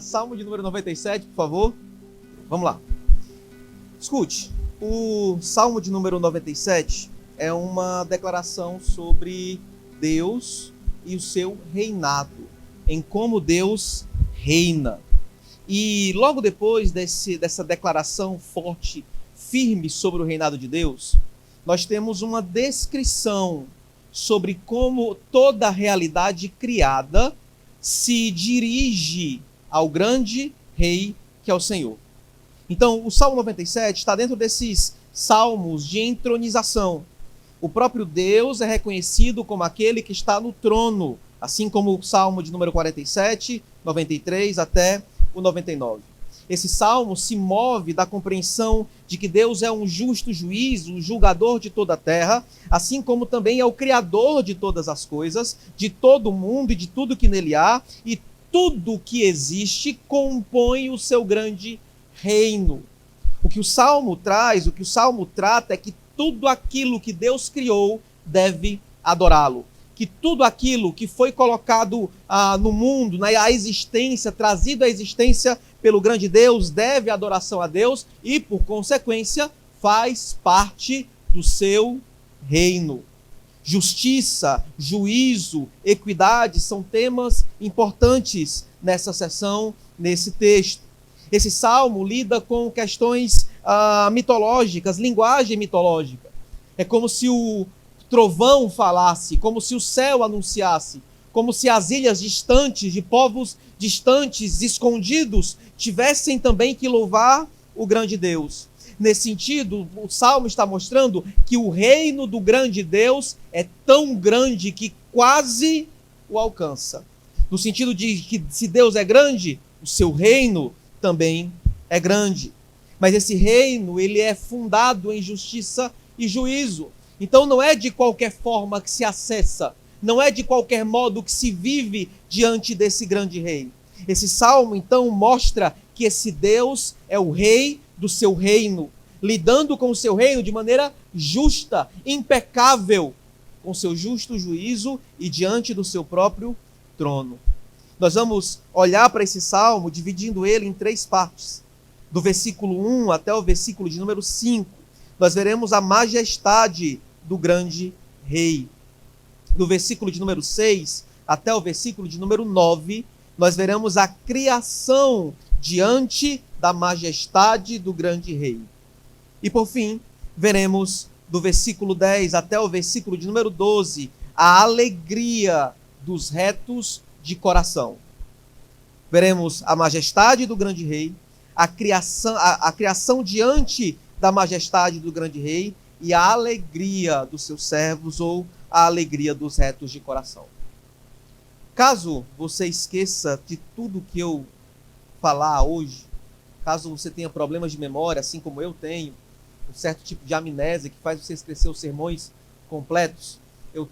Salmo de número 97, por favor. Vamos lá. Escute, o Salmo de número 97 é uma declaração sobre Deus e o seu reinado, em como Deus reina. E logo depois dessa declaração forte, firme sobre o reinado de Deus, nós temos uma descrição sobre como toda a realidade criada se dirige ao grande rei que é o Senhor. Então, o Salmo 97 está dentro desses salmos de entronização. O próprio Deus é reconhecido como aquele que está no trono, assim como o Salmo de número 47, 93 até o 99. Esse salmo se move da compreensão de que Deus é um justo juiz, um julgador de toda a terra, assim como também é o criador de todas as coisas, de todo o mundo e de tudo que nele há, e tudo que existe compõe o seu grande reino. O que o salmo traz, o que o salmo trata é que tudo aquilo que Deus criou deve adorá-lo. Que tudo aquilo que foi colocado no mundo, na existência, trazido à existência pelo grande Deus, deve adoração a Deus e, por consequência, faz parte do seu reino. Justiça, juízo, equidade são temas importantes nessa sessão, nesse texto. Esse salmo lida com questões mitológicas, linguagem mitológica. É como se o trovão falasse, como se o céu anunciasse, como se as ilhas distantes, de povos distantes, escondidos, tivessem também que louvar o grande Deus. Nesse sentido, o Salmo está mostrando que o reino do grande Deus é tão grande que quase o alcança. No sentido de que se Deus é grande, o seu reino também é grande. Mas esse reino, ele é fundado em justiça e juízo. Então não é de qualquer forma que se acessa, não é de qualquer modo que se vive diante desse grande rei. Esse salmo, então, mostra que esse Deus é o rei do seu reino, lidando com o seu reino de maneira justa, impecável, com seu justo juízo e diante do seu próprio trono. Nós vamos olhar para esse salmo, dividindo ele em 3 partes. Do versículo 1 até o versículo de número 5, nós veremos a majestade do grande rei. Do versículo de número 6 até o versículo de número 9, nós veremos a criação diante da majestade do grande rei. E por fim, veremos do versículo 10 até o versículo de número 12, a alegria dos retos de coração. Veremos a majestade do grande rei, a criação diante da majestade do grande rei e a alegria dos seus servos ou a alegria dos retos de coração. Caso você esqueça de tudo que eu falar hoje, caso você tenha problemas de memória, assim como eu tenho, um certo tipo de amnésia que faz você esquecer os sermões completos, eu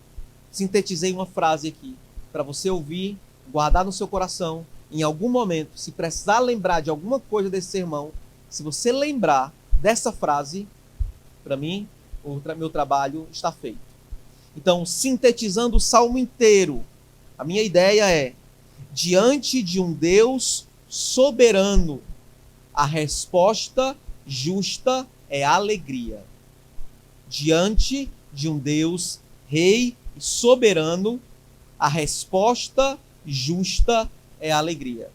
sintetizei uma frase aqui para você ouvir, guardar no seu coração. Em algum momento, se precisar lembrar de alguma coisa desse sermão, se você lembrar dessa frase, para mim, o meu trabalho está feito. Então, sintetizando o salmo inteiro, a minha ideia é: diante de um Deus soberano, a resposta justa é alegria. Diante de um Deus rei e soberano, a resposta justa é alegria.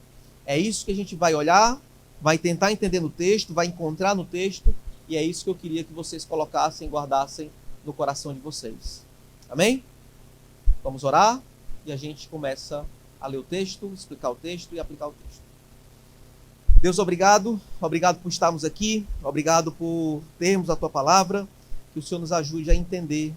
É isso que a gente vai olhar, vai tentar entender no texto, vai encontrar no texto, e é isso que eu queria que vocês colocassem, guardassem no coração de vocês. Amém? Vamos orar e a gente começa a ler o texto, explicar o texto e aplicar o texto. Deus, obrigado por estarmos aqui, obrigado por termos a Tua palavra, que o Senhor nos ajude a entender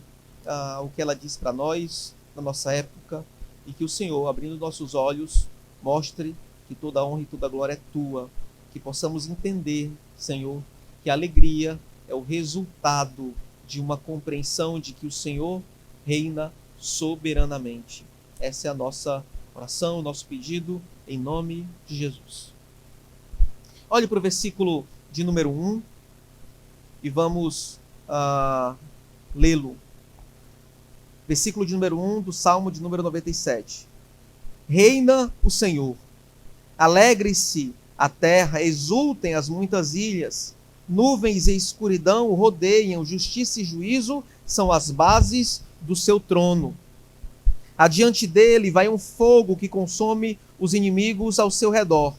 o que ela diz para nós, na nossa época, e que o Senhor, abrindo nossos olhos, mostre que toda a honra e toda a glória é Tua, que possamos entender, Senhor, que a alegria é o resultado de uma compreensão de que o Senhor reina soberanamente. Essa é a nossa oração, o nosso pedido, em nome de Jesus. Olhe para o versículo de número 1 e vamos lê-lo. Versículo de número 1 do Salmo de número 97. Reina o Senhor, Alegre-se a terra, exultem as muitas ilhas. Nuvens e escuridão o rodeiam, justiça e juízo são as bases do seu trono. Adiante dele vai um fogo que consome os inimigos ao seu redor.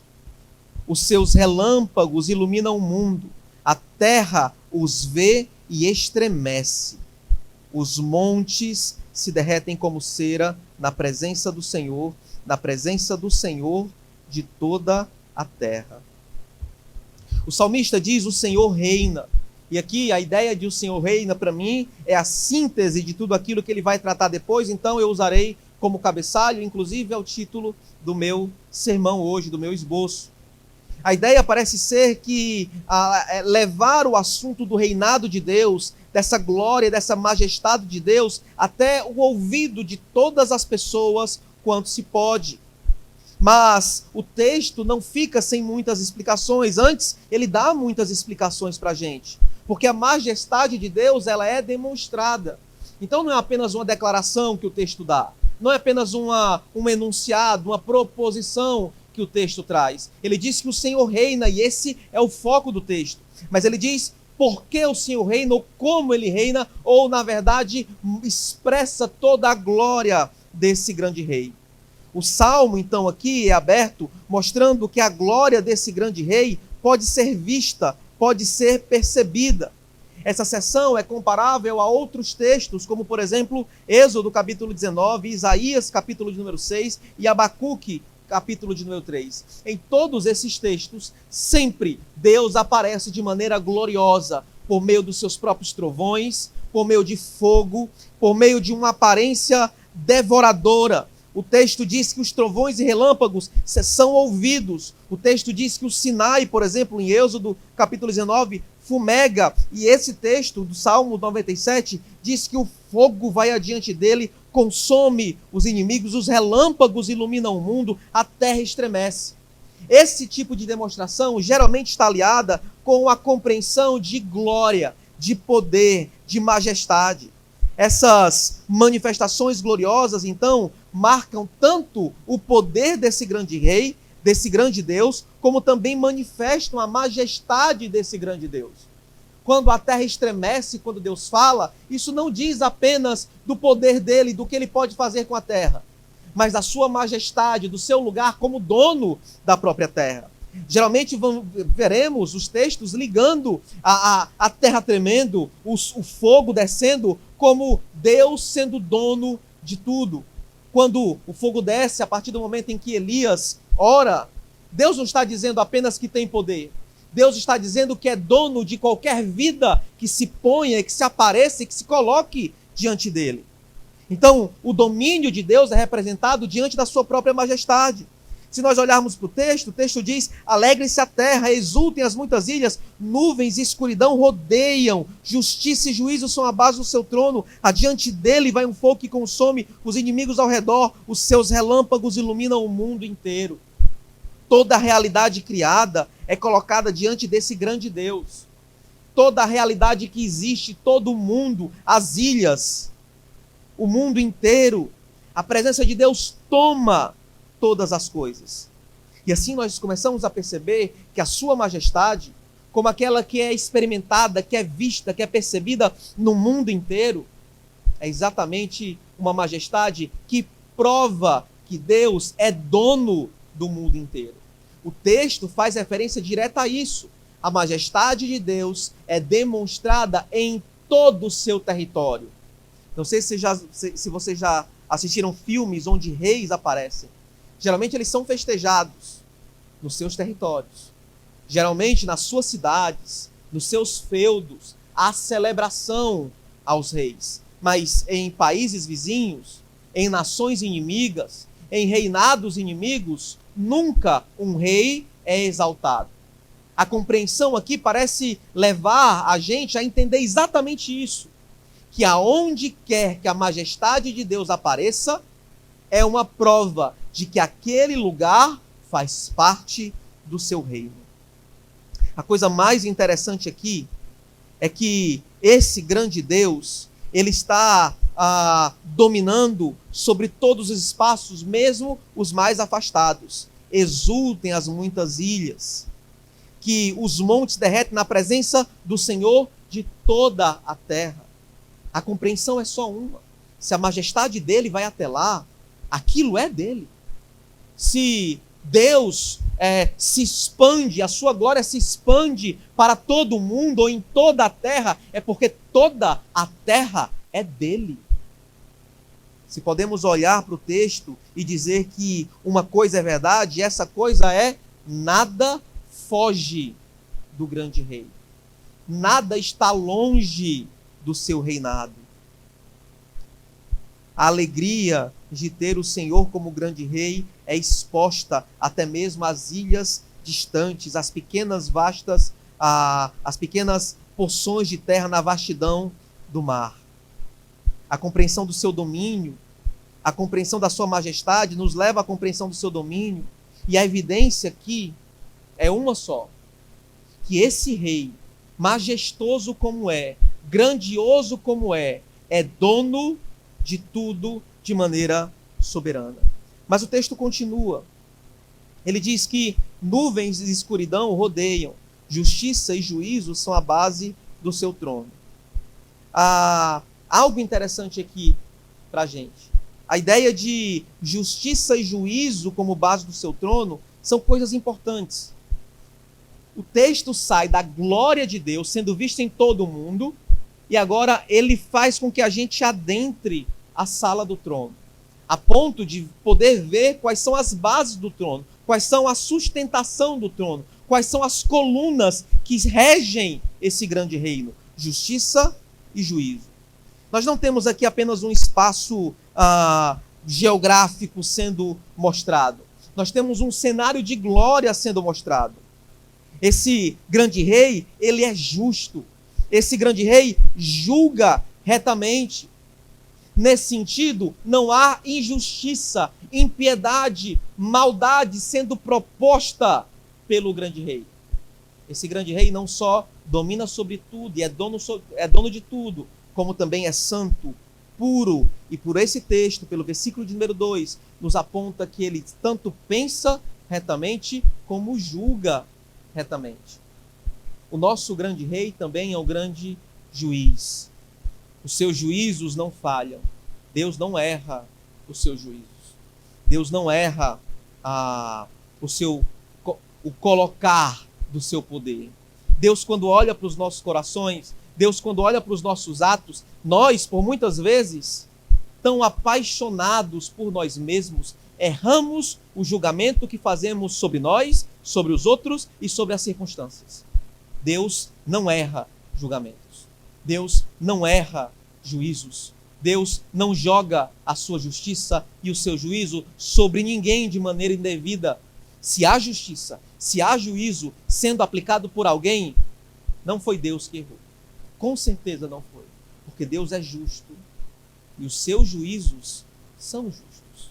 Os seus relâmpagos iluminam o mundo. A terra os vê e estremece. Os montes se derretem como cera na presença do Senhor de toda a terra. O salmista diz: o Senhor reina. E aqui a ideia de o Senhor reina, para mim, é a síntese de tudo aquilo que ele vai tratar depois. Então eu usarei como cabeçalho, inclusive é o título do meu sermão hoje, do meu esboço. A ideia parece ser que levar o assunto do reinado de Deus, dessa glória, dessa majestade de Deus, até o ouvido de todas as pessoas quanto se pode. Mas o texto não fica sem muitas explicações. Antes, ele dá muitas explicações para a gente. Porque a majestade de Deus, ela é demonstrada. Então não é apenas uma declaração que o texto dá. Não é apenas um enunciado, uma proposição que o texto traz. Ele diz que o Senhor reina, e esse é o foco do texto. Mas ele diz por que o Senhor reina, ou como ele reina, ou na verdade expressa toda a glória desse grande rei. O salmo, então, aqui é aberto, mostrando que a glória desse grande rei pode ser vista, pode ser percebida. Essa seção é comparável a outros textos, como, por exemplo, Êxodo, capítulo 19, Isaías, capítulo de número 6, e Abacuque, capítulo de número 3. Em todos esses textos, sempre Deus aparece de maneira gloriosa, por meio dos seus próprios trovões, por meio de fogo, por meio de uma aparência devoradora. O texto diz que os trovões e relâmpagos são ouvidos. O texto diz que o Sinai, por exemplo, em Êxodo, capítulo 19, fumega. E esse texto do Salmo 97 diz que o fogo vai adiante dele, consome os inimigos, os relâmpagos iluminam o mundo, a terra estremece. Esse tipo de demonstração geralmente está aliada com a compreensão de glória, de poder, de majestade. Essas manifestações gloriosas, então, marcam tanto o poder desse grande rei, desse grande Deus, como também manifestam a majestade desse grande Deus. Quando a terra estremece, quando Deus fala, isso não diz apenas do poder dele, do que ele pode fazer com a terra, mas da sua majestade, do seu lugar como dono da própria terra. Geralmente veremos os textos ligando a terra tremendo, o fogo descendo, como Deus sendo dono de tudo. Quando o fogo desce, a partir do momento em que Elias ora, Deus não está dizendo apenas que tem poder. Deus está dizendo que é dono de qualquer vida que se ponha, que se apareça e que se coloque diante dele. Então, o domínio de Deus é representado diante da sua própria majestade. Se nós olharmos para o texto diz: alegre-se a terra, exultem as muitas ilhas, nuvens e escuridão rodeiam, justiça e juízo são a base do seu trono, adiante dele vai um fogo que consome os inimigos ao redor, os seus relâmpagos iluminam o mundo inteiro. Toda a realidade criada é colocada diante desse grande Deus. Toda a realidade que existe, todo o mundo, as ilhas, o mundo inteiro, a presença de Deus toma todas as coisas. E assim nós começamos a perceber que a sua majestade, como aquela que é experimentada, que é vista, que é percebida no mundo inteiro, é exatamente uma majestade que prova que Deus é dono do mundo inteiro. O texto faz referência direta a isso. A majestade de Deus é demonstrada em todo o seu território. Não sei se vocês já assistiram filmes onde reis aparecem. Geralmente eles são festejados nos seus territórios. Geralmente nas suas cidades, nos seus feudos, há celebração aos reis. Mas em países vizinhos, em nações inimigas, em reinados inimigos, nunca um rei é exaltado. A compreensão aqui parece levar a gente a entender exatamente isso. Que aonde quer que a majestade de Deus apareça, é uma prova de que aquele lugar faz parte do seu reino. A coisa mais interessante aqui é que esse grande Deus, ele está dominando sobre todos os espaços, mesmo os mais afastados. exultem as muitas ilhas, que os montes derretem na presença do Senhor de toda a terra. A compreensão é só uma. Se a majestade dele vai até lá, aquilo é dele. Se Deus se expande, a sua glória se expande para todo o mundo ou em toda a terra, é porque toda a terra é dele. Se podemos olhar para o texto e dizer que uma coisa é verdade, essa coisa é: nada foge do grande rei. Nada está longe do seu reinado. A alegria de ter o Senhor como grande rei é exposta até mesmo às ilhas distantes, às pequenas vastas, às pequenas porções de terra na vastidão do mar. A compreensão do seu domínio, a compreensão da sua majestade nos leva à compreensão do seu domínio, e a evidência aqui é uma só: que esse rei, majestoso como é, grandioso como é dono de tudo de maneira soberana. Mas o texto continua. Ele diz que nuvens e escuridão o rodeiam, justiça e juízo são a base do seu trono. Há algo interessante aqui para a gente. A ideia de justiça e juízo como base do seu trono são coisas importantes. O texto sai da glória de Deus sendo visto em todo o mundo, e agora ele faz com que a gente adentre a sala do trono, a ponto de poder ver quais são as bases do trono, quais são a sustentação do trono, quais são as colunas que regem esse grande reino: justiça e juízo. Nós não temos aqui apenas um espaço geográfico sendo mostrado. Nós temos um cenário de glória sendo mostrado. Esse grande rei, ele é justo. Esse grande rei julga retamente. Nesse sentido, não há injustiça, impiedade, maldade sendo proposta pelo grande rei. Esse grande rei não só domina sobre tudo e é dono de tudo, como também é santo, puro. E por esse texto, pelo versículo de número 2, nos aponta que ele tanto pensa retamente como julga retamente. O nosso grande rei também é o grande juiz. Os seus juízos não falham. Deus não erra os seus juízos. Deus não erra o colocar do seu poder. Deus, quando olha para os nossos corações, Deus, quando olha para os nossos atos, nós, por muitas vezes, tão apaixonados por nós mesmos, erramos o julgamento que fazemos sobre nós, sobre os outros e sobre as circunstâncias. Deus não erra julgamentos. Deus não erra juízos. Deus não joga a sua justiça e o seu juízo sobre ninguém de maneira indevida. Se há justiça, se há juízo sendo aplicado por alguém, não foi Deus que errou. Com certeza não foi. Porque Deus é justo e os seus juízos são justos.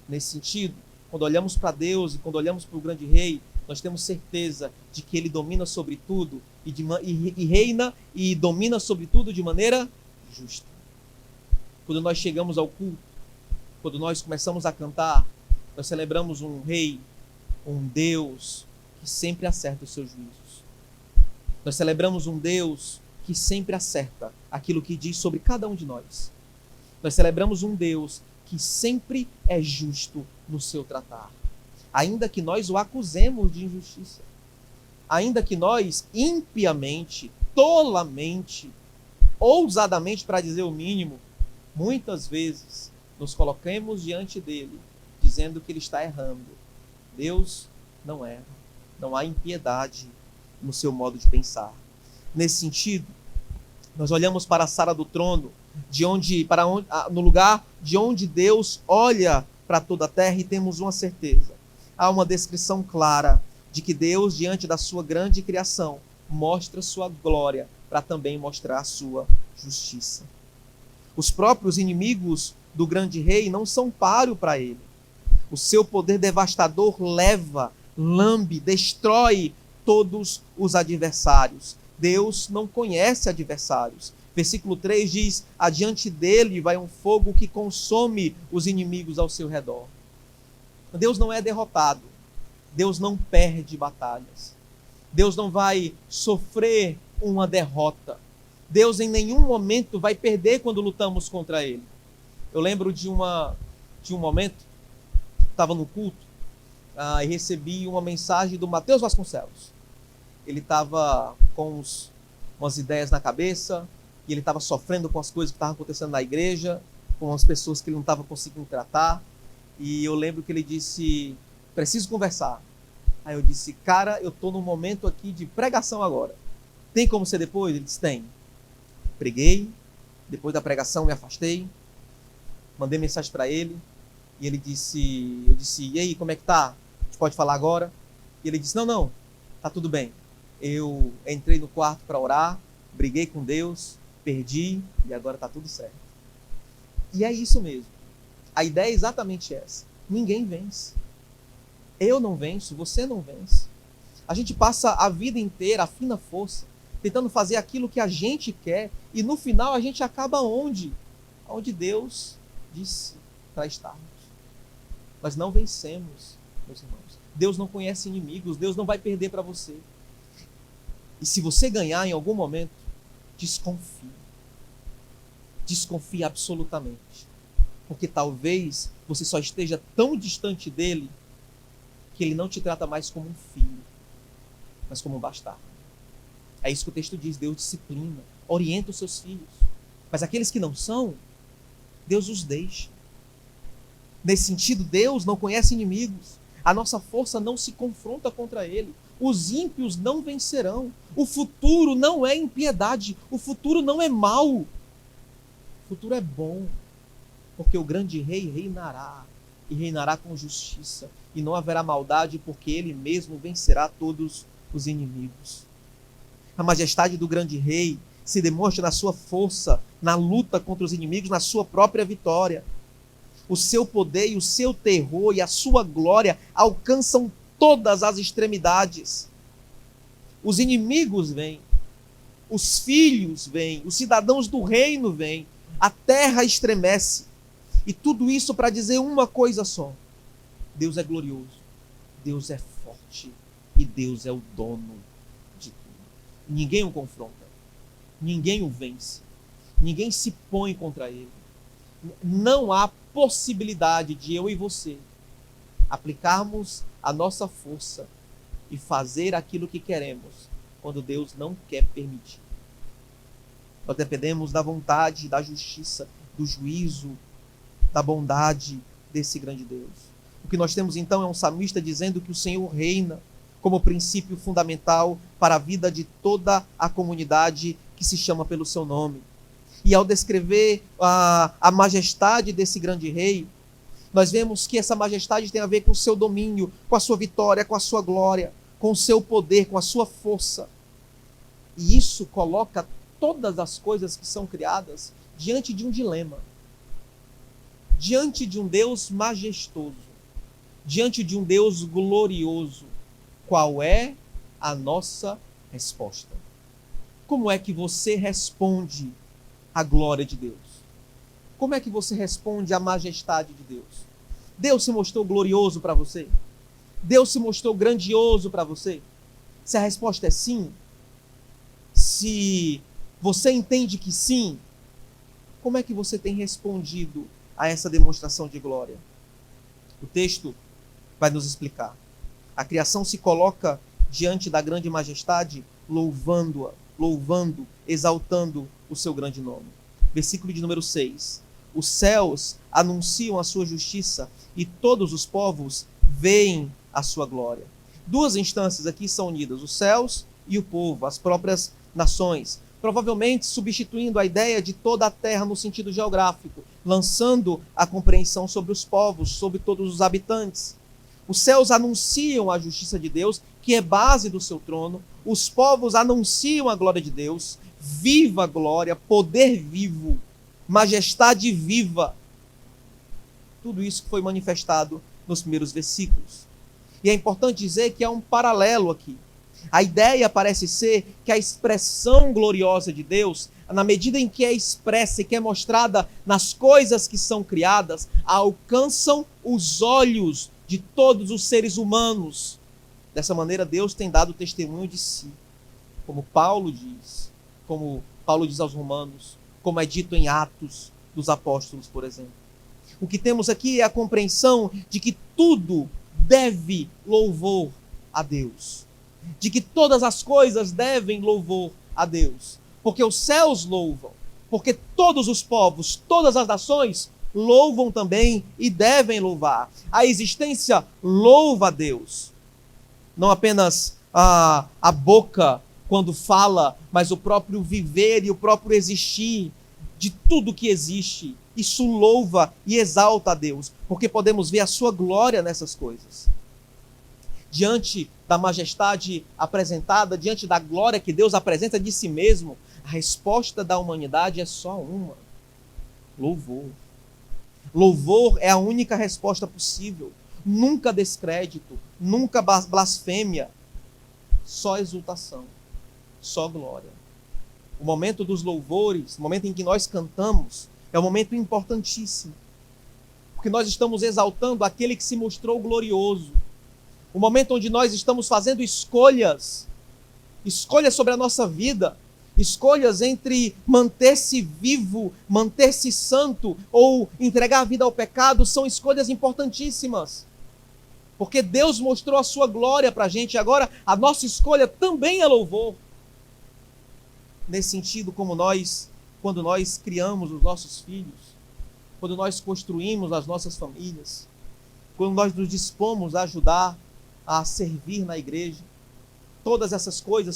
Nesse sentido, quando olhamos para Deus e quando olhamos para o grande rei, nós temos certeza de que ele domina sobre tudo e reina e domina sobre tudo de maneira justa. Quando nós chegamos ao culto, quando nós começamos a cantar, nós celebramos um rei, um Deus que sempre acerta os seus juízos. Nós celebramos um Deus que sempre acerta aquilo que diz sobre cada um de nós. Nós celebramos um Deus que sempre é justo no seu tratar. Ainda que nós o acusemos de injustiça. Ainda que nós impiamente, tolamente, ousadamente, para dizer o mínimo, muitas vezes nos coloquemos diante dele, dizendo que ele está errando. Deus não erra. Não há impiedade no seu modo de pensar. Nesse sentido, nós olhamos para a sala do trono, no lugar de onde Deus olha para toda a terra, e temos uma certeza. Há uma descrição clara de que Deus, diante da sua grande criação, mostra sua glória para também mostrar a sua justiça. Os próprios inimigos do grande rei não são páreo para ele. O seu poder devastador lambe, destrói todos os adversários. Deus não conhece adversários. Versículo 3 diz: adiante dele vai um fogo que consome os inimigos ao seu redor. Deus não é derrotado. Deus não perde batalhas. Deus não vai sofrer uma derrota. Deus em nenhum momento vai perder quando lutamos contra Ele. Eu lembro de um momento, estava no culto, e recebi uma mensagem do Mateus Vasconcelos. Ele estava com umas ideias na cabeça, e ele estava sofrendo com as coisas que estavam acontecendo na igreja, com as pessoas que ele não estava conseguindo tratar. E eu lembro que ele disse, preciso conversar. Aí eu disse, cara, eu estou num momento aqui de pregação agora. Tem como ser depois? Ele disse, tem. Preguei, depois da pregação me afastei, mandei mensagem para ele, e ele disse, eu disse, e aí, como é que tá? A gente pode falar agora? E ele disse, não, tá tudo bem. Eu entrei no quarto para orar, briguei com Deus, perdi, e agora tá tudo certo. E é isso mesmo. A ideia é exatamente essa. Ninguém vence. Eu não venço, você não vence. A gente passa a vida inteira, a fina força, tentando fazer aquilo que a gente quer, e no final a gente acaba onde? Onde Deus disse para estarmos. Nós não vencemos, meus irmãos. Deus não conhece inimigos, Deus não vai perder para você. E se você ganhar em algum momento, desconfie. Desconfie absolutamente. Porque talvez você só esteja tão distante dele que ele não te trata mais como um filho, mas como um bastardo. É isso que o texto diz, Deus disciplina, orienta os seus filhos. Mas aqueles que não são, Deus os deixa. Nesse sentido, Deus não conhece inimigos. A nossa força não se confronta contra ele. Os ímpios não vencerão. O futuro não é impiedade. O futuro não é mau. O futuro é bom. Porque o grande rei reinará. E reinará com justiça. E não haverá maldade, porque ele mesmo vencerá todos os inimigos. A majestade do grande rei se demonstra na sua força, na luta contra os inimigos, na sua própria vitória. O seu poder e o seu terror e a sua glória alcançam todas as extremidades. Os inimigos vêm, os filhos vêm, os cidadãos do reino vêm, a terra estremece. E tudo isso para dizer uma coisa só: Deus é glorioso, Deus é forte e Deus é o dono de tudo. Ninguém o confronta, ninguém o vence, ninguém se põe contra ele. Não há possibilidade de eu e você aplicarmos a nossa força e fazer aquilo que queremos quando Deus não quer permitir. Nós dependemos da vontade, da justiça, do juízo, da bondade desse grande Deus. O que nós temos então é um salmista dizendo que o Senhor reina como princípio fundamental para a vida de toda a comunidade que se chama pelo seu nome. E ao descrever a majestade desse grande rei, nós vemos que essa majestade tem a ver com o seu domínio, com a sua vitória, com a sua glória, com o seu poder, com a sua força. E isso coloca todas as coisas que são criadas diante de um dilema. Diante de um Deus majestoso, diante de um Deus glorioso. Qual é a nossa resposta? Como é que você responde à glória de Deus? Como é que você responde à majestade de Deus? Deus se mostrou glorioso para você? Deus se mostrou grandioso para você? Se a resposta é sim, se você entende que sim, como é que você tem respondido a essa demonstração de glória? O texto vai nos explicar. A criação se coloca diante da grande majestade, louvando-a, louvando, exaltando o seu grande nome. Versículo de número 6. Os céus anunciam a sua justiça e todos os povos veem a sua glória. Duas instâncias aqui são unidas, os céus e o povo, as próprias nações, provavelmente substituindo a ideia de toda a terra no sentido geográfico, lançando a compreensão sobre os povos, sobre todos os habitantes. Os céus anunciam a justiça de Deus, que é base do seu trono. Os povos anunciam a glória de Deus, viva glória, poder vivo, majestade viva. Tudo isso foi manifestado nos primeiros versículos. E é importante dizer que há um paralelo aqui. A ideia parece ser que a expressão gloriosa de Deus, na medida em que é expressa e que é mostrada nas coisas que são criadas, alcançam os olhos de todos os seres humanos, Dessa maneira, Deus tem dado testemunho de si, como Paulo diz aos Romanos, como é dito em Atos dos Apóstolos, por exemplo. O que temos aqui é a compreensão de que tudo deve louvor a Deus, de que todas as coisas devem louvor a Deus, porque os céus louvam, porque todos os povos, todas as nações louvam também e devem louvar. A existência louva a Deus. Não apenas a boca quando fala, mas o próprio viver e o próprio existir de tudo que existe. Isso louva e exalta a Deus, porque podemos ver a sua glória nessas coisas. Diante da majestade apresentada, diante da glória que Deus apresenta de si mesmo, a resposta da humanidade é só uma: louvor. Louvor é a única resposta possível. Nunca descrédito, nunca blasfêmia, só exultação, só glória. O momento dos louvores, o momento em que nós cantamos, é um momento importantíssimo, porque nós estamos exaltando aquele que se mostrou glorioso. O momento onde nós estamos fazendo escolhas sobre a nossa vida, escolhas entre manter-se vivo, manter-se santo ou entregar a vida ao pecado, são escolhas importantíssimas. Porque Deus mostrou a sua glória para a gente, e agora a nossa escolha também é louvor. Nesse sentido, quando nós criamos os nossos filhos, quando nós construímos as nossas famílias, quando nós nos dispomos a ajudar, a servir na igreja, todas essas coisas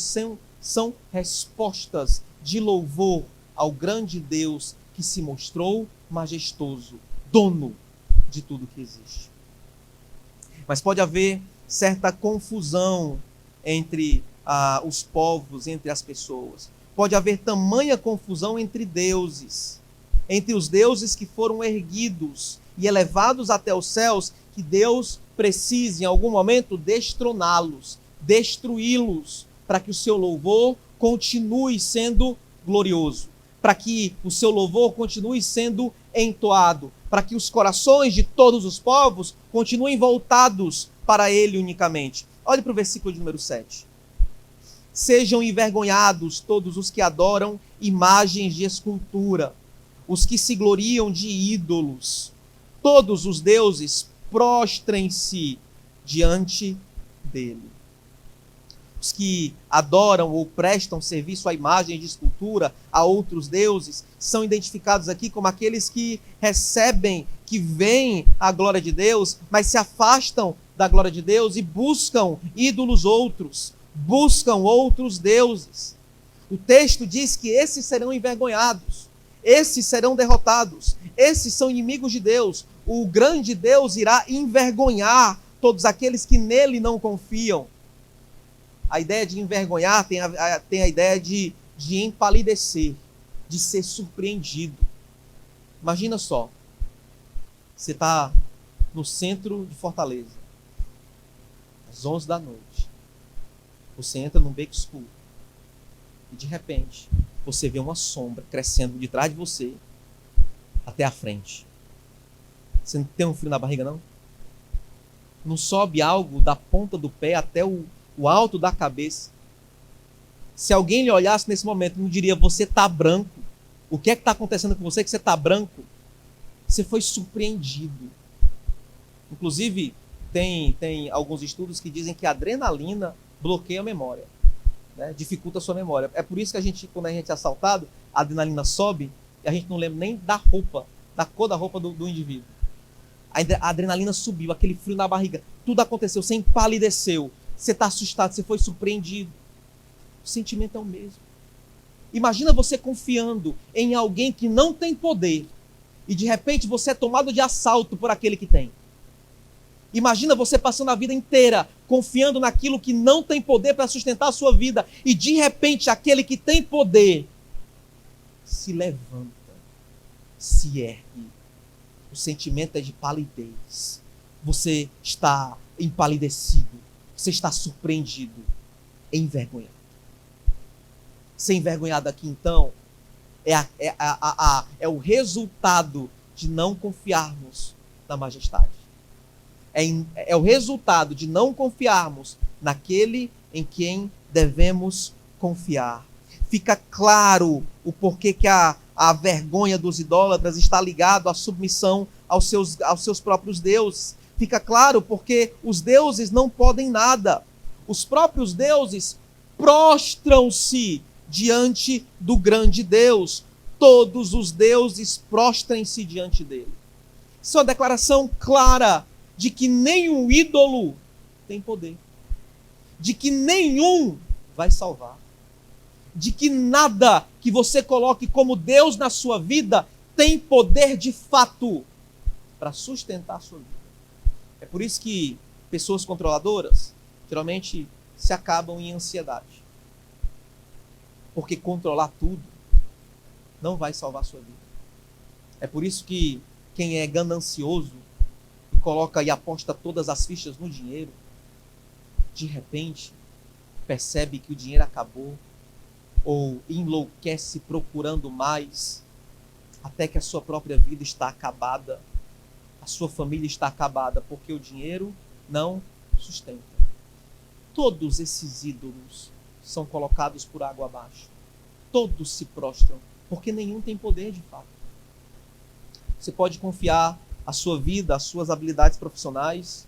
são respostas de louvor ao grande Deus que se mostrou majestoso, dono de tudo que existe. Mas pode haver certa confusão entre os povos, entre as pessoas. Pode haver tamanha confusão entre deuses, entre os deuses que foram erguidos e elevados até os céus, que Deus precisa em algum momento destroná-los, destruí-los, para que o seu louvor continue sendo glorioso, para que o seu louvor continue sendo entoado, para que os corações de todos os povos continuem voltados para ele unicamente. Olhe para o versículo de número 7. Sejam envergonhados todos os que adoram imagens de escultura, os que se gloriam de ídolos. Todos os deuses prostrem-se diante dele. Os que adoram ou prestam serviço a imagens de escultura, a outros deuses, são identificados aqui como aqueles que recebem, que veem a glória de Deus, mas se afastam da glória de Deus e buscam ídolos outros, buscam outros deuses. O texto diz que esses serão envergonhados, esses serão derrotados, esses são inimigos de Deus. O grande Deus irá envergonhar todos aqueles que nele não confiam. A ideia de envergonhar tem a ideia de empalidecer, de ser surpreendido. Imagina só, você está no centro de Fortaleza, às 11 da noite. Você entra num beco escuro e de repente você vê uma sombra crescendo de trás de você até a frente. Você não tem um frio na barriga, não? Não sobe algo da ponta do pé até o alto da cabeça? Se alguém lhe olhasse nesse momento, não diria: você está branco. O que é que está acontecendo com você que você está branco? Você foi surpreendido. Inclusive, tem alguns estudos que dizem que a adrenalina bloqueia a memória, né? Dificulta a sua memória. É por isso que quando a gente é assaltado, a adrenalina sobe e a gente não lembra nem da roupa, da cor da roupa do indivíduo. A adrenalina subiu, aquele frio na barriga, tudo aconteceu, você empalideceu, você está assustado, você foi surpreendido. O sentimento é o mesmo. Imagina você confiando em alguém que não tem poder e de repente você é tomado de assalto por aquele que tem. Imagina você passando a vida inteira confiando naquilo que não tem poder para sustentar a sua vida e de repente aquele que tem poder se levanta, se ergue. O sentimento é de palidez. Você está empalidecido, você está surpreendido, envergonhado. Ser envergonhado aqui então é o resultado de não confiarmos na majestade. É o resultado de não confiarmos naquele em quem devemos confiar. Fica claro o porquê que a vergonha dos idólatras está ligado à submissão aos seus próprios deuses. Fica claro porque os deuses não podem nada. Os próprios deuses prostram-se diante do grande Deus. Todos os deuses prostrem-se diante dele. Isso é uma declaração clara de que nenhum ídolo tem poder. De que nenhum vai salvar. De que nada que você coloque como Deus na sua vida tem poder de fato para sustentar a sua vida. É por isso que pessoas controladoras geralmente se acabam em ansiedade. Porque controlar tudo não vai salvar a sua vida. É por isso que quem é ganancioso e coloca e aposta todas as fichas no dinheiro, de repente percebe que o dinheiro acabou ou enlouquece procurando mais, até que a sua própria vida está acabada, a sua família está acabada, porque o dinheiro não sustenta. Todos esses ídolos são colocados por água abaixo. Todos se prostram, porque nenhum tem poder de fato. Você pode confiar a sua vida, as suas habilidades profissionais,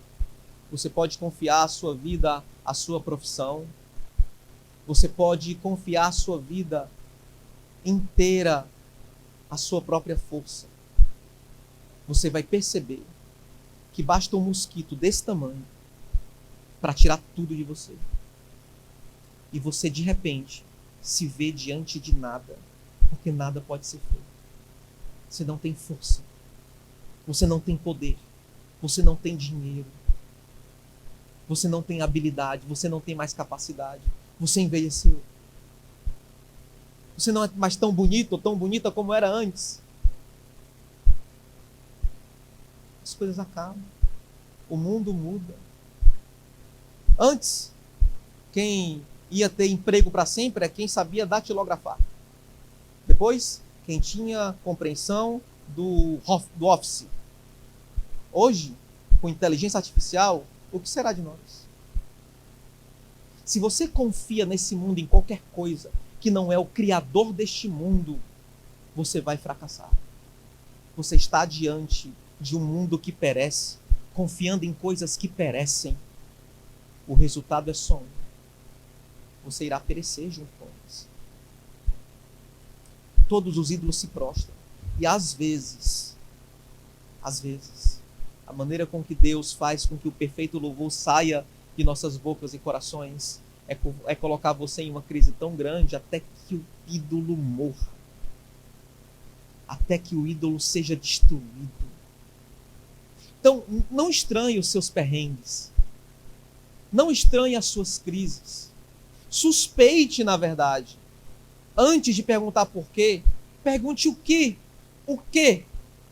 você pode confiar a sua vida, a sua profissão, você pode confiar a sua vida inteira, a sua própria força. Você vai perceber que basta um mosquito desse tamanho para tirar tudo de você. E você, de repente, se vê diante de nada, porque nada pode ser feito. Você não tem força, você não tem poder, você não tem dinheiro, você não tem habilidade, você não tem mais capacidade, você envelheceu. Você não é mais tão bonito ou tão bonita como era antes. As coisas acabam, o mundo muda. Antes, quem ia ter emprego para sempre é quem sabia datilografar. Depois, quem tinha compreensão do Office. Hoje, com inteligência artificial, o que será de nós? Se você confia nesse mundo em qualquer coisa que não é o criador deste mundo, você vai fracassar. Você está diante de um mundo que perece, confiando em coisas que perecem. O resultado é só um. Você irá perecer junto com eles. Todos os ídolos se prostram. E às vezes, a maneira com que Deus faz com que o perfeito louvor saia de nossas bocas e corações é colocar você em uma crise tão grande até que o ídolo morra. Até que o ídolo seja destruído. Então, não estranhe os seus perrengues. Não estranhe as suas crises. Suspeite, na verdade. Antes de perguntar por quê, pergunte o que. O que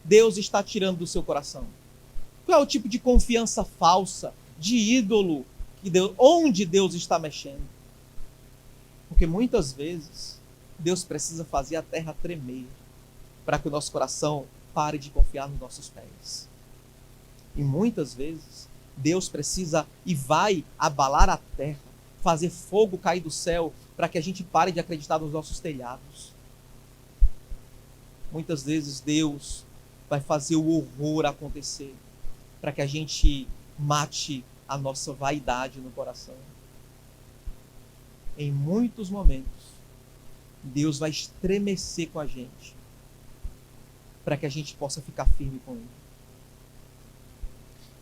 Deus está tirando do seu coração? Qual é o tipo de confiança falsa, de ídolo, onde Deus está mexendo? Porque muitas vezes Deus precisa fazer a terra tremer para que o nosso coração pare de confiar nos nossos pés. E muitas vezes Deus precisa e vai abalar a terra, fazer fogo cair do céu para que a gente pare de acreditar nos nossos telhados. Muitas vezes Deus vai fazer o horror acontecer para que a gente mate a nossa vaidade no coração. Em muitos momentos, Deus vai estremecer com a gente para que a gente possa ficar firme com Ele.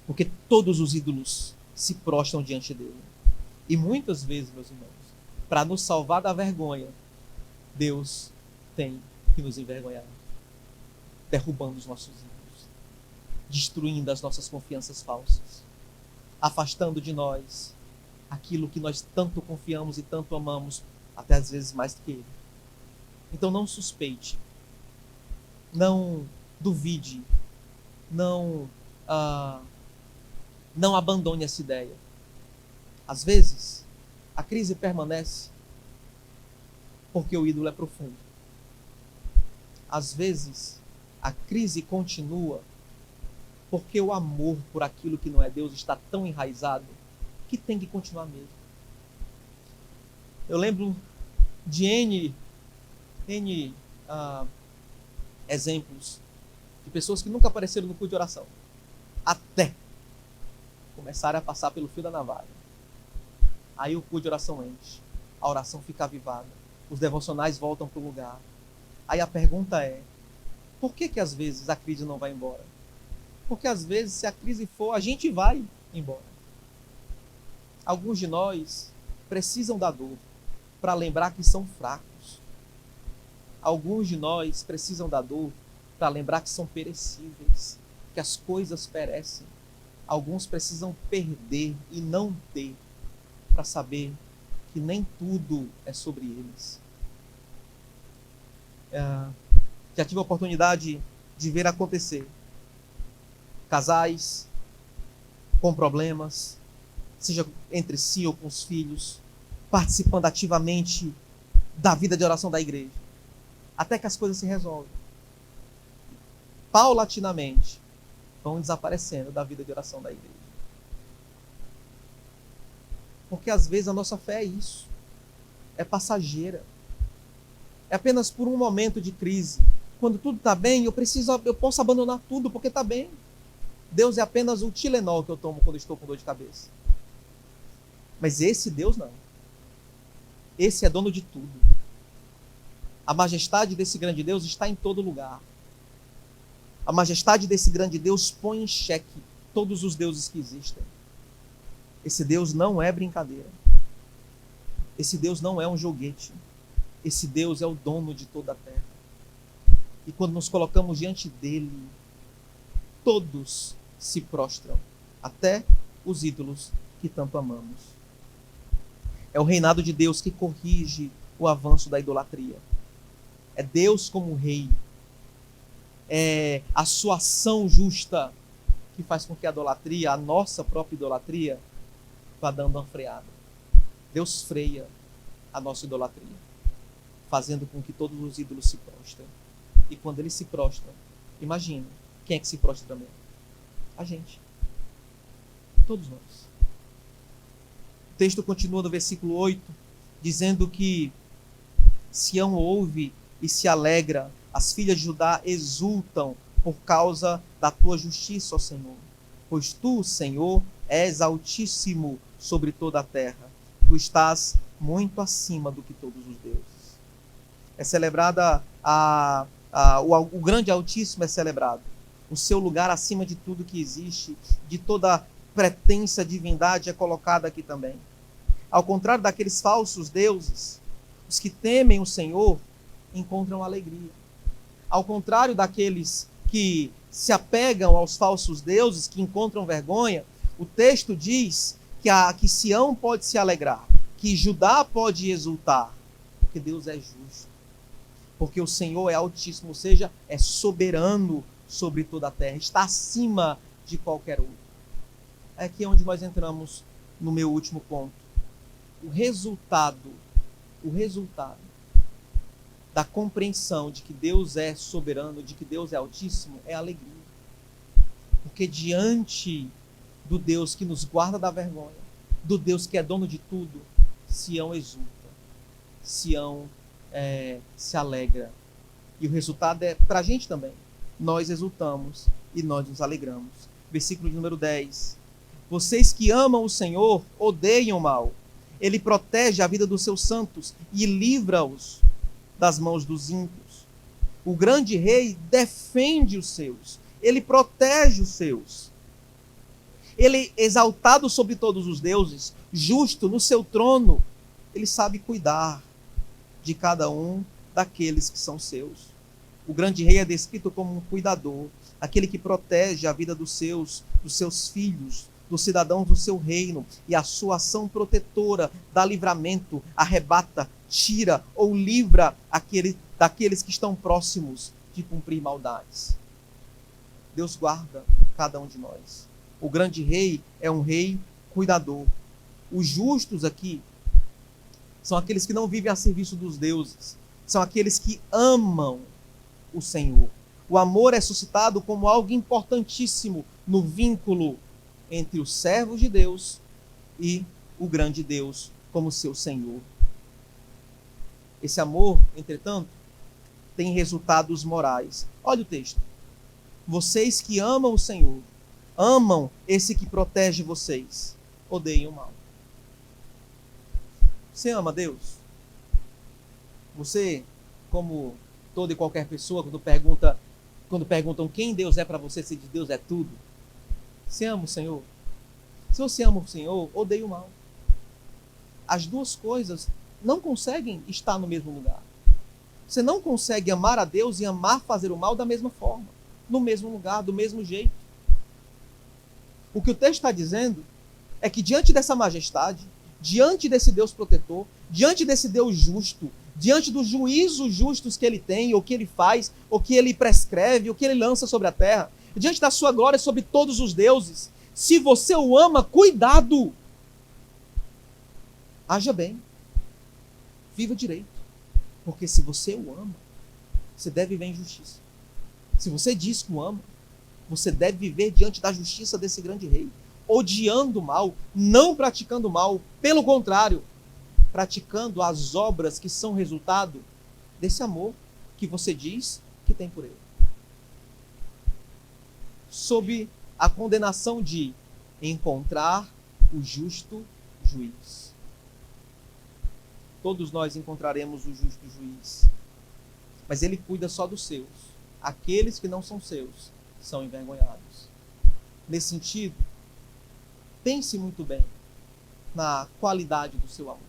Porque todos os ídolos se prostram diante dele. E muitas vezes, meus irmãos, para nos salvar da vergonha, Deus tem que nos envergonhar, derrubando os nossos ídolos, destruindo as nossas confianças falsas, afastando de nós aquilo que nós tanto confiamos e tanto amamos, até às vezes mais do que Ele. Então não suspeite, não duvide, não abandone essa ideia. Às vezes, a crise permanece porque o ídolo é profundo. Às vezes, a crise continua porque o amor por aquilo que não é Deus está tão enraizado que tem que continuar mesmo. Eu lembro de N exemplos de pessoas que nunca apareceram no culto de oração, até começarem a passar pelo fio da navalha. Aí o culto de oração enche, a oração fica avivada, os devocionais voltam para o lugar. Aí a pergunta é, por que às vezes a crise não vai embora? Porque às vezes, se a crise for, a gente vai embora. Alguns de nós precisam da dor para lembrar que são fracos. Alguns de nós precisam da dor para lembrar que são perecíveis, que as coisas perecem. Alguns precisam perder e não ter para saber que nem tudo é sobre eles. Já tive a oportunidade de ver acontecer casais com problemas, seja entre si ou com os filhos, participando ativamente da vida de oração da igreja, até que as coisas se resolvem. Paulatinamente vão desaparecendo da vida de oração da igreja. Porque às vezes a nossa fé é isso, é passageira, é apenas por um momento de crise. Quando tudo está bem, eu posso abandonar tudo porque está bem. Deus é apenas o Tilenol que eu tomo quando estou com dor de cabeça. Mas esse Deus não. Esse é dono de tudo. A majestade desse grande Deus está em todo lugar. A majestade desse grande Deus põe em xeque todos os deuses que existem. Esse Deus não é brincadeira. Esse Deus não é um joguete. Esse Deus é o dono de toda a terra. E quando nos colocamos diante dele, todos se prostram, até os ídolos que tanto amamos. É o reinado de Deus que corrige o avanço da idolatria. É Deus como rei. É a sua ação justa que faz com que a idolatria, a nossa própria idolatria, vá dando uma freada. Deus freia a nossa idolatria, fazendo com que todos os ídolos se prostrem. E quando eles se prostram, imagina, quem é que se prostra também? A gente. Todos nós. O texto continua no versículo 8, dizendo que Sião ouve e se alegra, as filhas de Judá exultam por causa da tua justiça, ó Senhor. Pois tu, Senhor, és altíssimo sobre toda a terra. Tu estás muito acima do que todos os deuses. É celebrada o grande Altíssimo é celebrado. O seu lugar acima de tudo que existe, de toda pretensa divindade é colocada aqui também. Ao contrário daqueles falsos deuses, os que temem o Senhor encontram alegria. Ao contrário daqueles que se apegam aos falsos deuses, que encontram vergonha, o texto diz que Sião pode se alegrar, que Judá pode exultar, porque Deus é justo. Porque o Senhor é altíssimo, ou seja, é soberano sobre toda a terra, está acima de qualquer outro. É aqui onde nós entramos no meu último ponto. O resultado da compreensão de que Deus é soberano, de que Deus é altíssimo, é alegria. Porque diante do Deus que nos guarda da vergonha, do Deus que é dono de tudo, Sião exulta, Sião se alegra. E o resultado é para a gente também. Nós exultamos e nós nos alegramos. Versículo de número 10. Vocês que amam o Senhor, odeiam o mal. Ele protege a vida dos seus santos e livra-os das mãos dos ímpios. O grande rei defende os seus. Ele protege os seus. Ele, exaltado sobre todos os deuses, justo no seu trono, ele sabe cuidar de cada um daqueles que são seus. O grande rei é descrito como um cuidador, aquele que protege a vida dos seus filhos, dos cidadãos do seu reino, e a sua ação protetora dá livramento, arrebata, tira ou livra daqueles que estão próximos de cumprir maldades. Deus guarda cada um de nós. O grande rei é um rei cuidador. Os justos aqui são aqueles que não vivem a serviço dos deuses, são aqueles que amam o Senhor. O amor é suscitado como algo importantíssimo no vínculo entre os servos de Deus e o grande Deus como seu Senhor. Esse amor, entretanto, tem resultados morais. Olha o texto. Vocês que amam o Senhor, amam esse que protege vocês, odeiam o mal. Você ama Deus? Você, como toda e qualquer pessoa, quando perguntam quem Deus é para você, se diz Deus é tudo. Você ama o Senhor? Se você ama o Senhor, odeia o mal. As duas coisas não conseguem estar no mesmo lugar. Você não consegue amar a Deus e amar fazer o mal da mesma forma, no mesmo lugar, do mesmo jeito. O que o texto está dizendo é que diante dessa majestade, diante desse Deus protetor, diante desse Deus justo, diante dos juízos justos que ele tem, ou que ele faz, ou que ele prescreve, ou que ele lança sobre a terra, diante da sua glória sobre todos os deuses, se você o ama, cuidado! Haja bem, viva direito, porque se você o ama, você deve viver em justiça. Se você diz que o ama, você deve viver diante da justiça desse grande rei, odiando o mal, não praticando o mal, pelo contrário, praticando as obras que são resultado desse amor que você diz que tem por ele. Sob a condenação de encontrar o justo juiz. Todos nós encontraremos o justo juiz, mas ele cuida só dos seus. Aqueles que não são seus são envergonhados. Nesse sentido, pense muito bem na qualidade do seu amor.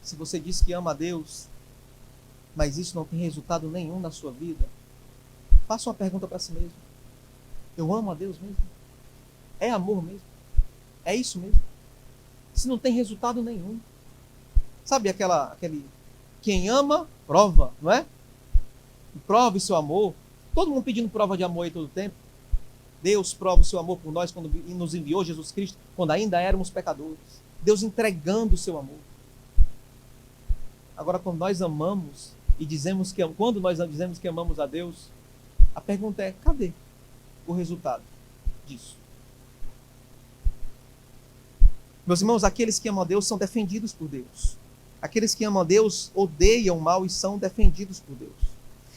Se você diz que ama a Deus, mas isso não tem resultado nenhum na sua vida, faça uma pergunta para si mesmo. Eu amo a Deus mesmo? É amor mesmo? É isso mesmo? Se não tem resultado nenhum. Sabe aquele quem ama, prova, não é? Prove seu amor. Todo mundo pedindo prova de amor aí todo o tempo. Deus prova o seu amor por nós quando nos enviou Jesus Cristo, quando ainda éramos pecadores. Deus entregando o seu amor. Agora, quando nós amamos e quando nós dizemos que amamos a Deus, a pergunta é: cadê o resultado disso? Meus irmãos, aqueles que amam a Deus são defendidos por Deus. Aqueles que amam a Deus odeiam o mal e são defendidos por Deus.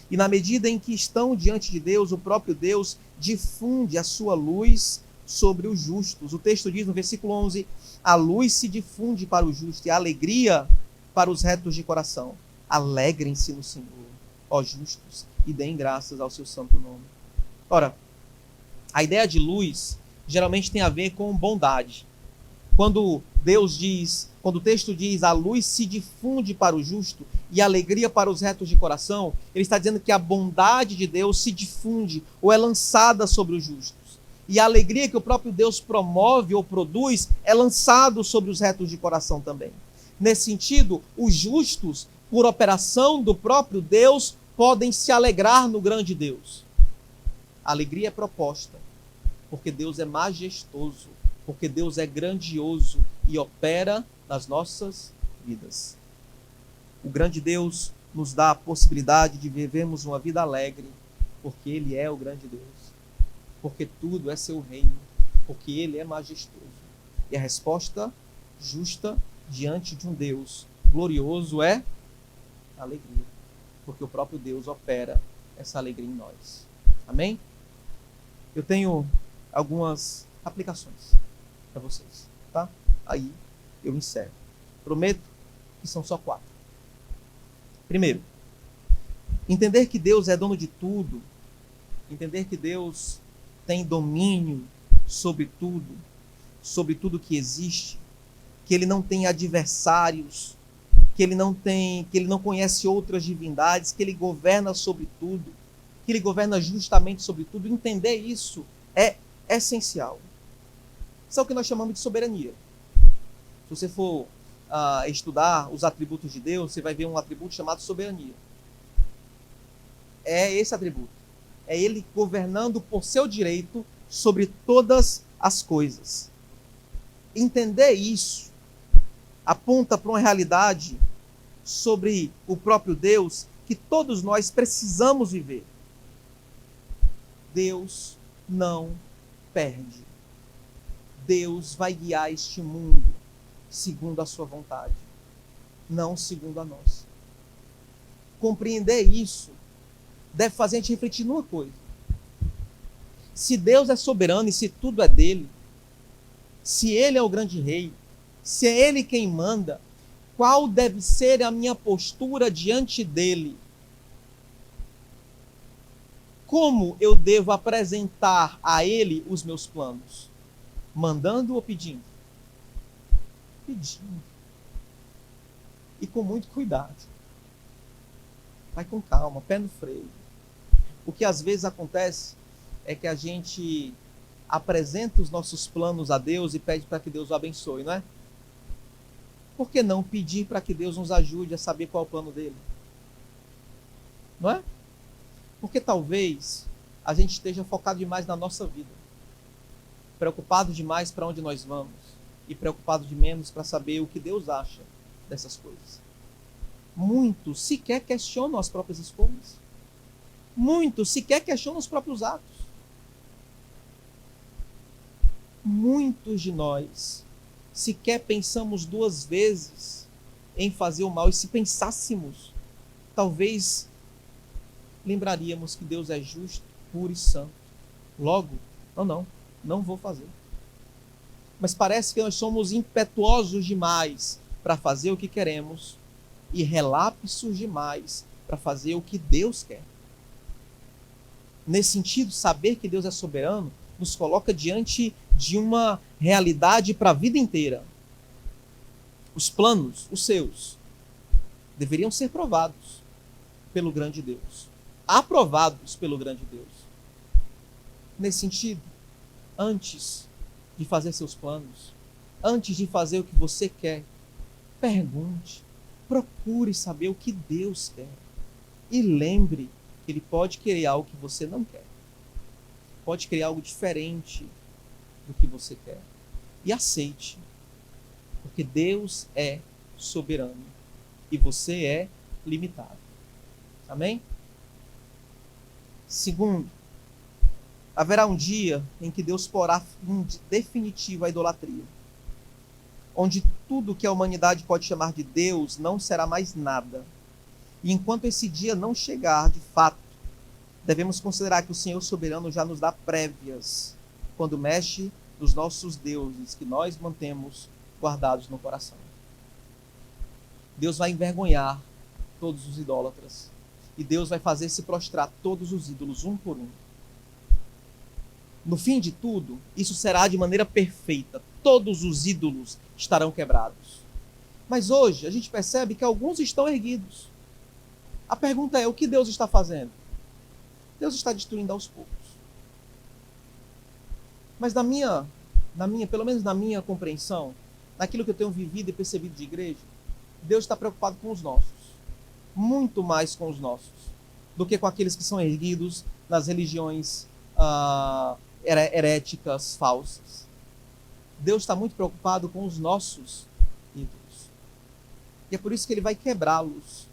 E na medida em que estão diante de Deus, o próprio Deus difunde a sua luz sobre os justos. O texto diz no versículo 11: a luz se difunde para o justo e a alegria para os retos de coração. Alegrem-se no Senhor, ó justos, e deem graças ao seu santo nome. Ora, a ideia de luz geralmente tem a ver com bondade. Quando o texto diz a luz se difunde para o justo e a alegria para os retos de coração, ele está dizendo que a bondade de Deus se difunde ou é lançada sobre os justos. E a alegria que o próprio Deus promove ou produz é lançado sobre os retos de coração também. Nesse sentido, os justos, por operação do próprio Deus, podem se alegrar no grande Deus. A alegria é proposta, porque Deus é majestoso, porque Deus é grandioso e opera nas nossas vidas. O grande Deus nos dá a possibilidade de vivermos uma vida alegre, porque Ele é o grande Deus, porque tudo é seu reino, porque Ele é majestoso. E a resposta justa diante de um Deus glorioso é alegria, porque o próprio Deus opera essa alegria em nós. Amém? Eu tenho algumas aplicações para vocês, tá? Aí eu encerro. Prometo que são só 4. Primeiro, entender que Deus é dono de tudo, entender que Deus tem domínio sobre tudo que existe, que Ele não tem adversários, que Ele não conhece outras divindades, que Ele governa sobre tudo, que Ele governa justamente sobre tudo. Entender isso é essencial. Isso é o que nós chamamos de soberania. Se você for estudar os atributos de Deus, você vai ver um atributo chamado soberania. É esse atributo. É Ele governando por seu direito sobre todas as coisas. Entender isso aponta para uma realidade sobre o próprio Deus que todos nós precisamos viver. Deus não perde. Deus vai guiar este mundo. segundo a sua vontade, não segundo a nossa. Compreender isso deve fazer a gente refletir numa coisa. Se Deus é soberano e se tudo é dele, se ele é o grande rei, se é ele quem manda, qual deve ser a minha postura diante dele? Como eu devo apresentar a ele os meus planos? Mandando ou pedindo? Pedindo. E com muito cuidado. Vai com calma, pé no freio. O que às vezes acontece é que a gente apresenta os nossos planos a Deus e pede para que Deus o abençoe, não é? Por que não pedir para que Deus nos ajude a saber qual é o plano dele? Não é? Porque talvez a gente esteja focado demais na nossa vida, preocupado demais para onde nós vamos e preocupado de menos para saber o que Deus acha dessas coisas. Muitos sequer questionam as próprias escolhas. Muitos sequer questionam os próprios atos. Muitos de nós sequer pensamos duas vezes em fazer o mal. E se pensássemos, talvez lembraríamos que Deus é justo, puro e santo. Logo, não vou fazer. Mas parece que nós somos impetuosos demais para fazer o que queremos e relapsos demais para fazer o que Deus quer. Nesse sentido, saber que Deus é soberano nos coloca diante de uma realidade para a vida inteira. Os planos, os seus, deveriam ser provados pelo grande Deus. Aprovados pelo grande Deus. Nesse sentido, antes de fazer seus planos, antes de fazer o que você quer, pergunte, procure saber o que Deus quer. E lembre que Ele pode querer algo que você não quer. Pode querer algo diferente do que você quer. E aceite. Porque Deus é soberano. E você é limitado. Amém? Segundo, haverá um dia em que Deus porá fim definitivo à idolatria. Onde tudo que a humanidade pode chamar de Deus não será mais nada. E enquanto esse dia não chegar, de fato, devemos considerar que o Senhor soberano já nos dá prévias quando mexe nos nossos deuses que nós mantemos guardados no coração. Deus vai envergonhar todos os idólatras. E Deus vai fazer se prostrar todos os ídolos, um por um. No fim de tudo, isso será de maneira perfeita. Todos os ídolos estarão quebrados. Mas hoje a gente percebe que alguns estão erguidos. A pergunta é, o que Deus está fazendo? Deus está destruindo aos poucos. Mas pelo menos na minha compreensão, naquilo que eu tenho vivido e percebido de igreja, Deus está preocupado com os nossos. Muito mais com os nossos do que com aqueles que são erguidos nas religiões heréticas, falsas. Deus está muito preocupado com os nossos ídolos. E é por isso que Ele vai quebrá-los.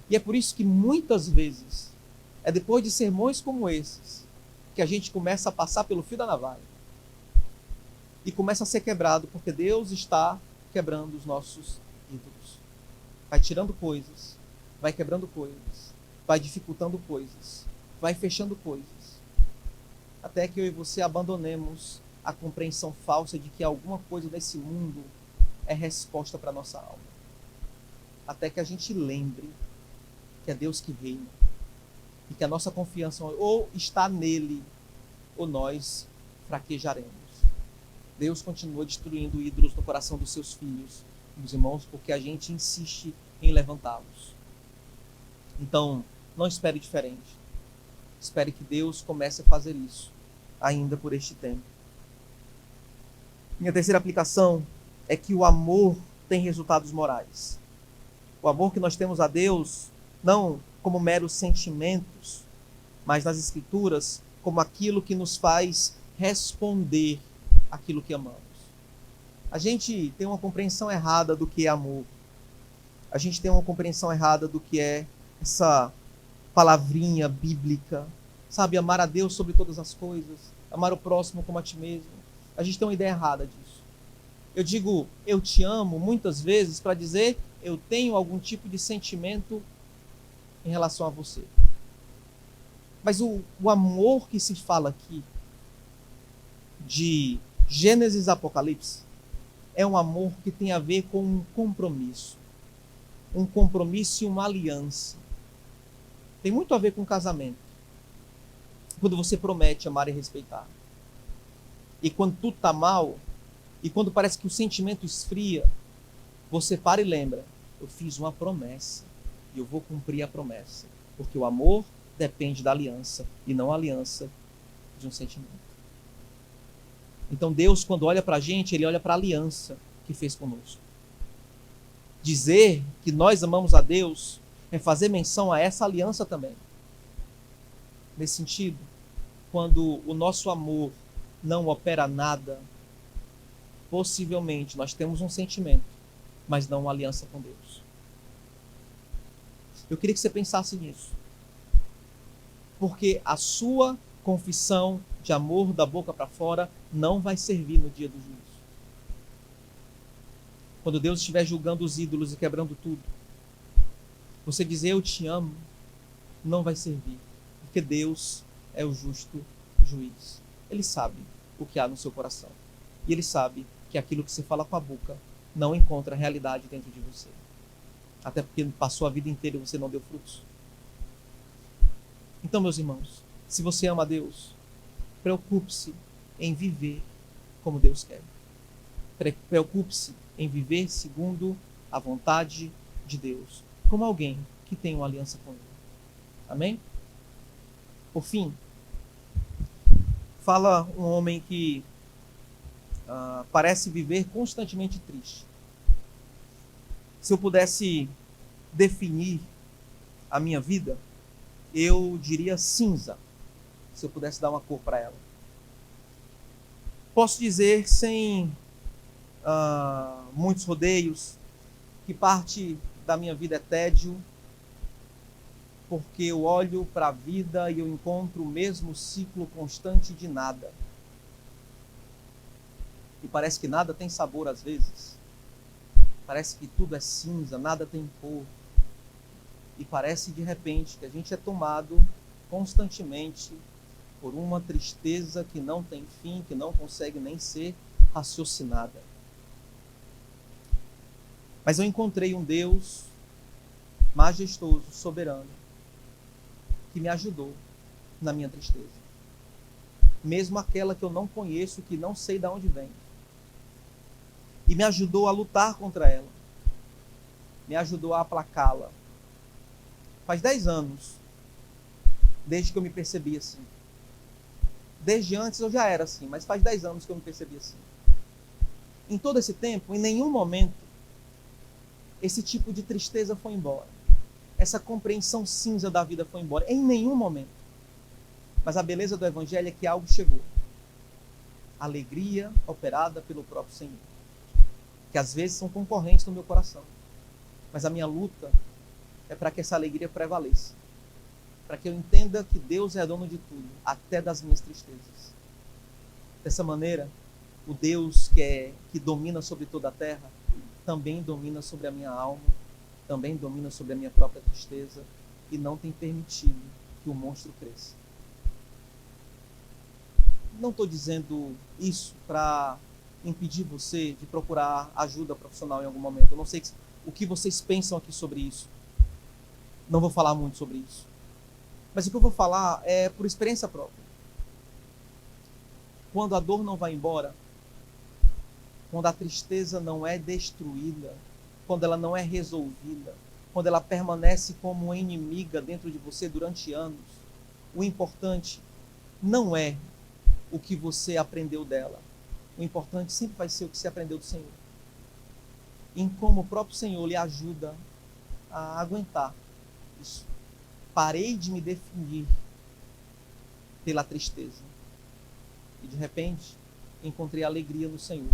E é por isso que muitas vezes, é depois de sermões como esses, que a gente começa a passar pelo fio da navalha. E começa a ser quebrado, porque Deus está quebrando os nossos ídolos. Vai tirando coisas, vai quebrando coisas, vai dificultando coisas, vai fechando coisas. Até que eu e você abandonemos a compreensão falsa de que alguma coisa desse mundo é resposta para a nossa alma. Até que a gente lembre que é Deus que reina. E que a nossa confiança ou está nele, ou nós fraquejaremos. Deus continua destruindo ídolos no coração dos seus filhos, meus irmãos, porque a gente insiste em levantá-los. Então, não espere diferente. Espere que Deus comece a fazer isso, ainda por este tempo. Minha terceira aplicação é que o amor tem resultados morais. O amor que nós temos a Deus, não como meros sentimentos, mas nas Escrituras, como aquilo que nos faz responder aquilo que amamos. A gente tem uma compreensão errada do que é amor. A gente tem uma compreensão errada do que é essa palavrinha bíblica, sabe? Amar a Deus sobre todas as coisas, amar o próximo como a ti mesmo. A gente tem uma ideia errada disso. Eu digo eu te amo muitas vezes para dizer eu tenho algum tipo de sentimento em relação a você. Mas o amor que se fala aqui, de Gênesis a Apocalipse, é um amor que tem a ver com um compromisso. Um compromisso e uma aliança. Tem muito a ver com casamento. Quando você promete amar e respeitar. E quando tudo está mal, e quando parece que o sentimento esfria, você para e lembra, eu fiz uma promessa, e eu vou cumprir a promessa. Porque o amor depende da aliança, e não a aliança de um sentimento. Então Deus, quando olha para a gente, Ele olha para a aliança que fez conosco. Dizer que nós amamos a Deus é fazer menção a essa aliança também. Nesse sentido, quando o nosso amor não opera nada, possivelmente nós temos um sentimento, mas não uma aliança com Deus. Eu queria que você pensasse nisso. Porque a sua confissão de amor da boca para fora não vai servir no dia do juízo. Quando Deus estiver julgando os ídolos e quebrando tudo, você dizer eu te amo não vai servir, porque Deus é o justo juiz. Ele sabe o que há no seu coração. E Ele sabe que aquilo que você fala com a boca não encontra realidade dentro de você. Até porque passou a vida inteira e você não deu frutos. Então, meus irmãos, se você ama a Deus, preocupe-se em viver como Deus quer. Preocupe-se em viver segundo a vontade de Deus, como alguém que tem uma aliança com Ele. Amém? Por fim, fala um homem que parece viver constantemente triste. Se eu pudesse definir a minha vida, eu diria cinza, se eu pudesse dar uma cor para ela. Posso dizer, sem muitos rodeios, que parte da minha vida é tédio, porque eu olho para a vida e eu encontro o mesmo ciclo constante de nada. E parece que nada tem sabor às vezes. Parece que tudo é cinza, nada tem cor. E parece de repente que a gente é tomado constantemente por uma tristeza que não tem fim, que não consegue nem ser raciocinada. Mas eu encontrei um Deus majestoso, soberano, que me ajudou na minha tristeza. Mesmo aquela que eu não conheço, que não sei de onde vem. E me ajudou a lutar contra ela. Me ajudou a aplacá-la. Faz 10 anos, desde que eu me percebi assim. Desde antes eu já era assim, mas faz 10 anos que eu me percebi assim. Em todo esse tempo, em nenhum momento, esse tipo de tristeza foi embora. Essa compreensão cinza da vida foi embora. Em nenhum momento. Mas a beleza do Evangelho é que algo chegou. Alegria operada pelo próprio Senhor. Que às vezes são concorrentes no meu coração. Mas a minha luta é para que essa alegria prevaleça. Para que eu entenda que Deus é dono de tudo, até das minhas tristezas. Dessa maneira, o Deus que domina sobre toda a terra, também domina sobre a minha alma, também domina sobre a minha própria tristeza e não tem permitido que o monstro cresça. Não estou dizendo isso para impedir você de procurar ajuda profissional em algum momento. Eu não sei o que vocês pensam aqui sobre isso. Não vou falar muito sobre isso. Mas o que eu vou falar é por experiência própria. Quando a dor não vai embora, quando a tristeza não é destruída, quando ela não é resolvida, quando ela permanece como uma inimiga dentro de você durante anos, o importante não é o que você aprendeu dela. O importante sempre vai ser o que você aprendeu do Senhor. Em como o próprio Senhor lhe ajuda a aguentar isso. Parei de me definir pela tristeza. E de repente, encontrei alegria no Senhor.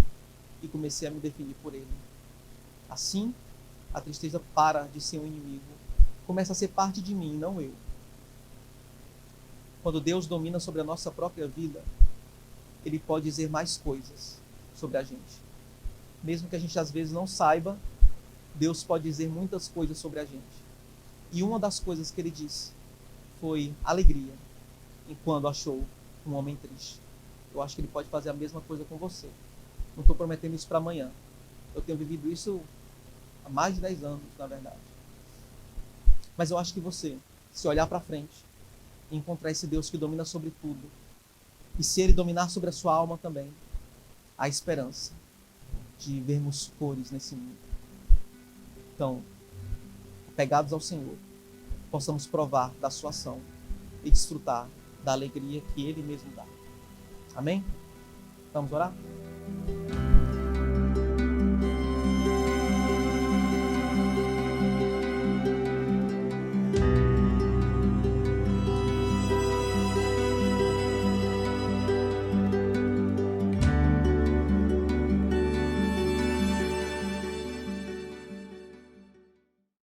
E comecei a me definir por Ele. Assim, a tristeza para de ser um inimigo. Começa a ser parte de mim, não eu. Quando Deus domina sobre a nossa própria vida, Ele pode dizer mais coisas sobre a gente. mesmo que a gente às vezes não saiba, Deus pode dizer muitas coisas sobre a gente. E uma das coisas que ele disse foi alegria enquanto achou um homem triste. Eu acho que ele pode fazer a mesma coisa com você. Não estou prometendo isso para amanhã. Eu tenho vivido isso há mais de 10 anos, na verdade. Mas eu acho que você, se olhar para frente e encontrar esse Deus que domina sobre tudo, e se ele dominar sobre a sua alma também, há esperança de vermos cores nesse mundo. Então, apegados ao Senhor, possamos provar da sua ação e desfrutar da alegria que ele mesmo dá. Amém? Vamos orar?